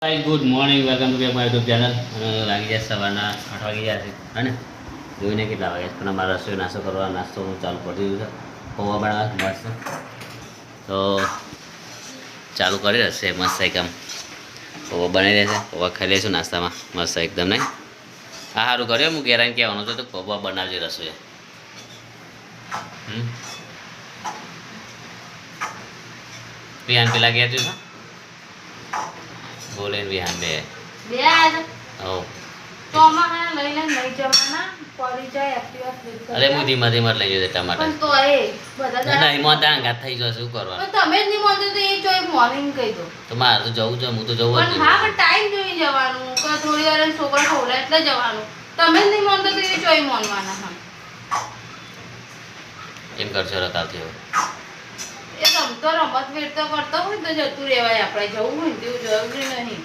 Hi good morning welcome to my YouTube channel. અને લાગી જાય સવારના 8 વાગી ગયા છે અને જોઈને કેટલા વાગ્યા છે પણ અમારા રસોઈ નાસ્તો કરવા નાસ્તો ચાલુ કરી દીધું છે. પૌવા બનાવવા મસ્ત તો ચાલુ કરી રહેશે મસ્ત એકદમ પૌવા બની રહેશે. પૌવા ખાઈ લઈશું નાસ્તામાં મસ્ત એકદમ નહીં. હા સારું કર્યો. હું ઘેરાઈને કહેવાનું હતું તો પૌવા બનાવજે રસોઈ. વિહાન પેલા ગયા છે બોલે વિહાન બે ઓ ચોમાહાના લઈને લઈ જવાના પડી જાય એક્ટિવા ફ્લિપ અરે હું ધીમા ધીમા લઈ જશે ટમાટર પણ તો એ બધા નહીં મોટા આઘાત થઈ જશે શું કરવાનું. પણ તમે જ નહીં મોનતો તો એ ચોય મોર્નિંગ કહી દો તો મારે તો જવું છે. હું તો જવું જ પણ હા પણ ટાઈમ જોઈ જવાનું કે થોડી વાર છોકરા ખવડાય એટલે જવાનું. તમે જ નહીં મોનતો તો એ ચોય મોનવાના. હા એમ કરશો રકાવથી હવે એ રમતો રમત વેરતો કરતો હોય તો જતું રહેવાય. આપણે જવું હોય ને તેવું જરૂરી નહીં.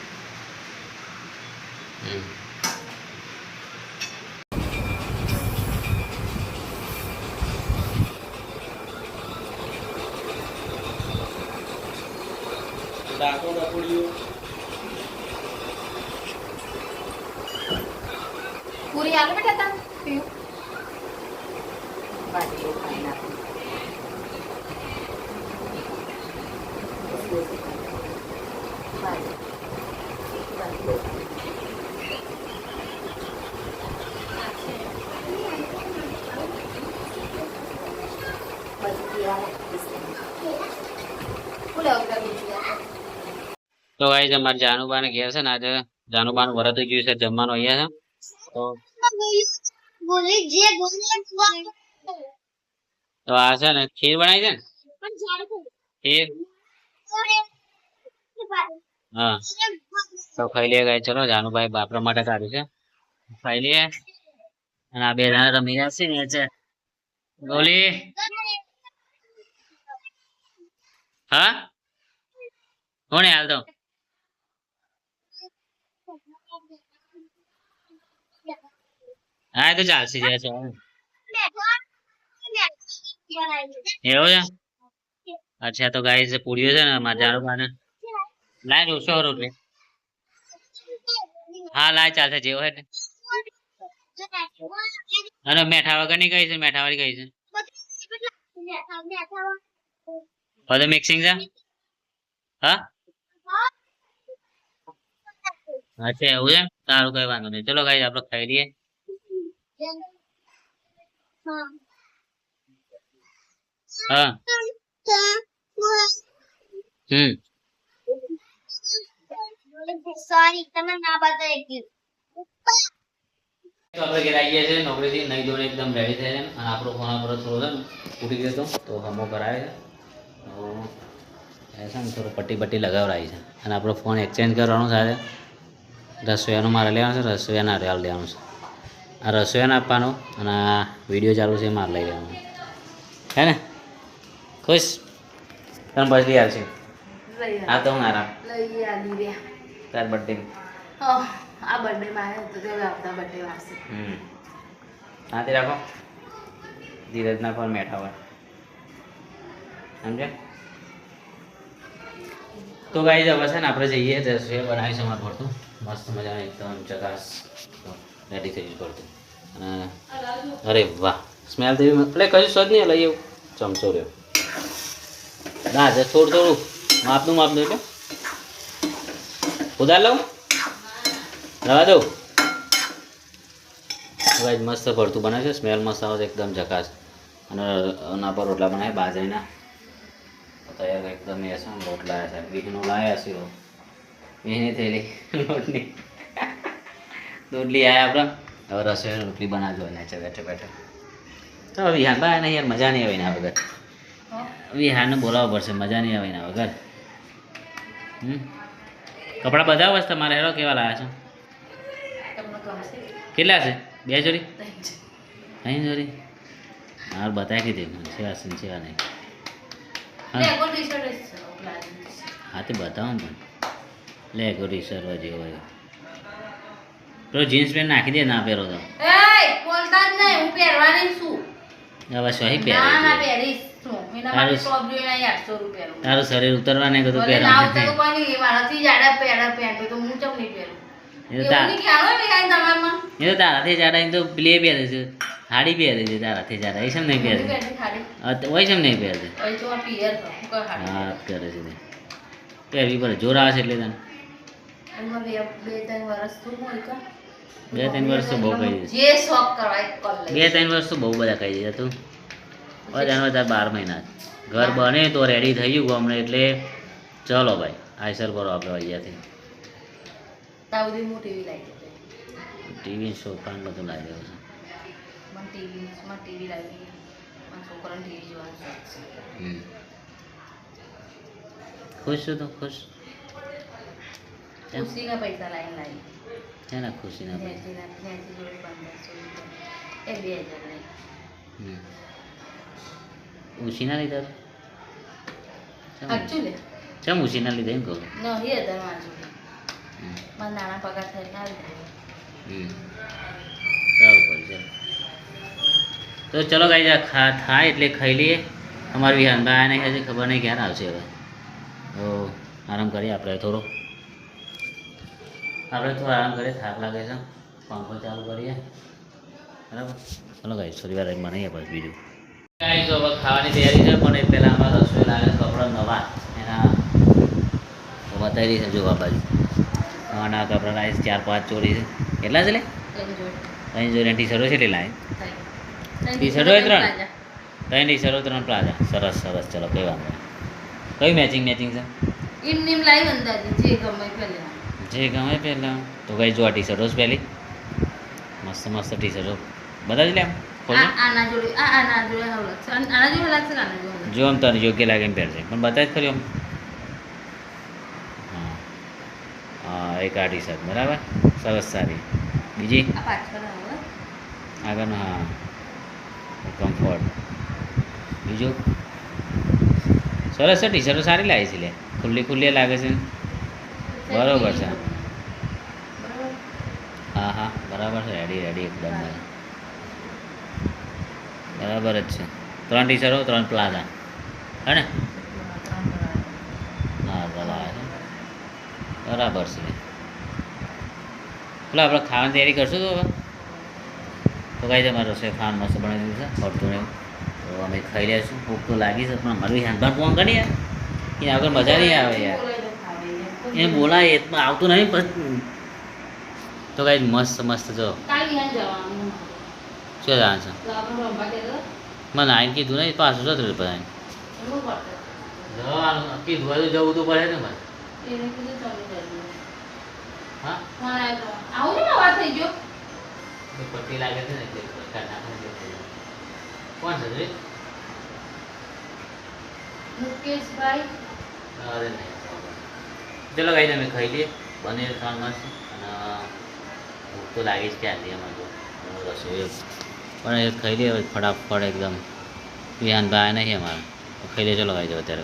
પૂરી આલુ બેટા તા પીવું બાજી ખાઈ નાખું. તો ગાઈસ અમારે જાનુબાને ઘેર છે ને આજે જાનુબાનું વરત થઈ ગયું છે. જમવાનું અહીંયા છે તો આ છે ને ખીર બનાવી છે ને ખીર. હા તો ખાઈ લઈએ ગાઈસ. ચલો જાનુભાઈ બાપરા માટે કાઢ્યું છે ખાઈ લઈએ. અને આ બે જણા રમી રહ્યા છે ને છે ગોલી. હા કોને હાલ તો હા તો ચાલશે જાય છે એવું છે. અચ્છા તો ગાઈસ પૂરીઓ છે ને જાનુબાને લાય 100 રૂપિયા. હા લાય ચાલશે જેવો હે અને મેઠા વગર ની કઈ છે મેઠા વાળી કઈ છે બધું મિક્સિંગ છે. હા અચ્છા એવું છે. સારું કઈ વાંધો નહીં. ચલો ગાઈસ આપણે ખાઈ લઈએ. હા સોરી તમે ના બતાવી તો આપણે ઘેર આવી ગયા છે નોકરીથી નહીં ધોઈને એકદમ રેડી થઈ છે. અને આપણો ફોન પર થોડો છે ને તૂટી ગયો હતો તો હમો કરાવે છે. તો ને થોડું પટ્ટી લગાવડાવી છે. અને આપણો ફોન એક્સચેન્જ કરવાનો સાથે રસોઈયાનું મારે લેવાનું છે. રસોઈયાના રેલ લેવાનું છે. આ રસોઈયાને આપવાનો અને આ વિડીયો ચાલુ છે મારે લઈ લેવાનું હે ને. ખુશ તને પછી આવશે આ તો હું આરામ લઈ આલી રે તાર બર્થડે આ બર્થડે માં આવ્યો તો હવે આવતા બર્થડે આવશે. હાથી રાખો ધીરજના ફોન મેઠા હોય સમજે. તો ગાઈસ હવે છે ને આપણે જઈએ રસોઈ બનાવી છે અમારું ભરતું મસ્ત મજાનું એકદમ ચકાસ રેડી થઈ ગયું ભરતું. અને અરે વાહ સ્મેલ થઈ એટલે કશું સ્વાદ નહીં લઈ એવું ચમચો રહ્યો ના જ થોડું માપનું એટલે ઉધાર લઉં રવા દઉં. ભાઈ મસ્ત ભરતું બનાવે છે. સ્મેલ મસ્ત આવે છે એકદમ ચકાસ. અને એના પર રોટલા બનાવે બાજરીના તૈયાર એકદમ એ છે રોટલા છે વિહીનો લાવ્યા છે વિહીની થયેલી લોટની રોટલી આવ્યા આપણે. હવે રસોઈ રોટલી બનાવજો ને બેઠે બેઠે. તો વિહાન બા ને યાર મજા નહીં આવે એના વગર. વિહાનને બોલાવવું પડશે મજા નહીં આવે એના વગર. કપડાં બધા વસ્તુ તમારે હેરો કેવા લાવ્યા છો કેટલા છે 2 જોડી 3 જોડી હાર બતાવી કીધી મને સેવા સેવા નહીં. હા તે બતાવો પણ લે ગોરી સરવા જેવો હોય પેલો જીન્સ પેન્ટ નાખી દે ના પહેરો તો બોલતા જ નહીં હું પહેરવાની છું હવે સહી ના પહેરી પહેરીશ શું એના માટે ટોપ જોઈને આવી 800 રૂપિયાનું તારું શરીર ઉતરવા ને બધું ભલે ના પહેરવાનું ઉતરતું કોઈ નહીં, મારાથી જાડા પેન્ટ હોય તો હું ચમ નહીં પહેરું. એ તો એવું નહીં ખ્યાલ હોય ને કાંઈ તમારામાં? એ તો તારાથી જાડા એમ તો પ્લે પહેરે છે, હાડી પહેરે છે તારાથી જાડા, એ શેમ નહીં હું પહેરે? પહેરતી ખાલી. હોય શેમ નહીં પહેરતી? હવે તો આ પિયર કર, હું કઈ હાડી હા કરે છે તે પહેરવી પડે, જોર આવે છે એટલે તને. એમાં બે ત્રણ વર્ષ શું હોય કા? 2-3 વર્ષ તો બહુ કહી દીધું. જે શોખ કરવા એ કર લે. 2-3 વર્ષ તો બહુ બધા કહી દીધા તું. હવે જાણવા તાર 12 મહિના જ. ઘર બને તો રેડી થઈ ગયું ગામડે એટલે ચલો ભાઈ આઈસર કરો આપણે અહીંયાથી. ત્યાં સુધી હું ટીવી લાવી દીધી. ટીવી સોફા ને બધું લાવી દેવું છે. મને ટીવી લાવી, મારા છોકરાને ટીવી જોવાનું શોખ છે. ખુશ છું તું? ખુશ ખુશીના પૈસા લાવીને લાવી. છે ને ખુશીના પૈસા? ત્યાંથી જોડે 1500 રૂપિયા, એ 2000 લાવી. ઉશીના લીધા? સાચું લે ચમ ઉશીના લીધા એમ કહું? નહીં હતા મારા જોડે. મારા નાના પગાર થઈને આવી જાય. સારું કરી ચાલો. તો ચલો ગાઈ થાય એટલે ખાઈ લઈએ. અમારે વિહાનભાઈ આને હજી ખબર નહીં ક્યારે આવશે હવે. તો આરામ કરીએ આપણે થોડો આરામ કરીએ, થાક લાગે છે. પંખો ચાલુ કરીએ બરાબર. ચલો ગાઈ થોડી વાર બનાવીએ પછી બીજું ગાઈ. તો હવે ખાવાની તૈયારી છે પણ એ પહેલાં અમારે રસોઈ લાગે કપડાં નવા એના તો બતાવી છે. જોવા બાજુ નવા કપડાં લાવીશ, 4-5 જોડી છે. કેટલા છે લે? એની જોડે 3 જોડી ટી-શર્ટો છે. લાવી થાય. ટી-શર્ટો હોય 3 ટી-શર્ટો 3 પ્લાઝા. સરસ સરસ. ચલો કઈ વાંધો નહીં. કઈ મેચિંગ છે? એમ નેમ લાવી અંદાજે જે ગમે પહેલા. જે ગમે પહેલાં તો કઈ જો આ ટી-શર્ટો જ પહેલી મસ્ત મસ્ત ટી-શર્ટો બધા જ લે. આમ ખોલો. આના જોડે આના જોડે હાવ લાગશે. આના જોડે લાગશે ને આના જોડે. જો આમ તને યોગ્ય લાગે એમ પહેરજે પણ બતાવી જ ખરી આમ. હા એક આ ટી-શર્ટ બરાબર સરસ સારી. બીજી આ પાછળ આવે. આગળનો હા કમ્ફર્ટ. બીજું સરસ છે. ટી-શર્ટો સારી લાગી છે લે, ખુલ્લી ખુલ્લી લાગે છે. બરોબર છે. બરાબર. હા બરાબર છે. રેડી એકદમ બરાબર જ છે. 3 ટી-શર્ટો 3 પ્લાઝા હે ને? હા બરાબર છે. પેલા આપણે ખાવાની તૈયારી કરશું તો હવે તો કાંઈ તમારે રસોઈ ખાવાનું મસ્ત બનાવી દીધું છે ફરતું ને. તો અમે ખાઈ લઈશું. ભૂખ તો લાગી છે પણ અમારું હાથભાર ફોન કરી યાર, એને આગળ મજા નહીં આવે યાર. એને બોલાય એ આવતું નહીં પછી. તો કાંઈ મસ્ત જો કાલ વિહાન જવાનું. શું જવાનું છે? તો આપણે રમવા જતો. મને આવીને કીધું નહીં પાછું જતું રહ્યું બધા એવું કરતો. જવાનું કીધું હોય તો જવું તો પડે ને ભાઈ. એને કીધું તમે જજો. હા આવું ને વાત થઈ ગયો. પટ્ટી લાગે છે ને એટલે કોણ છે રે? મુકેશભાઈ. અરે નહીં. ચલો ગાઈ અમે ખાઈ લઈએ. પનીર ખાવાનું છે અને ભૂખ તો લાગી જ ક્યાંથી અમારે તો રસોઈ પણ એ ખાઈ લઈએ ફટાફટ એકદમ. વિહાનભાઈ નહીં અમારે ખાઈ લઈએ. ચલો ગાઈ જાઓ અત્યારે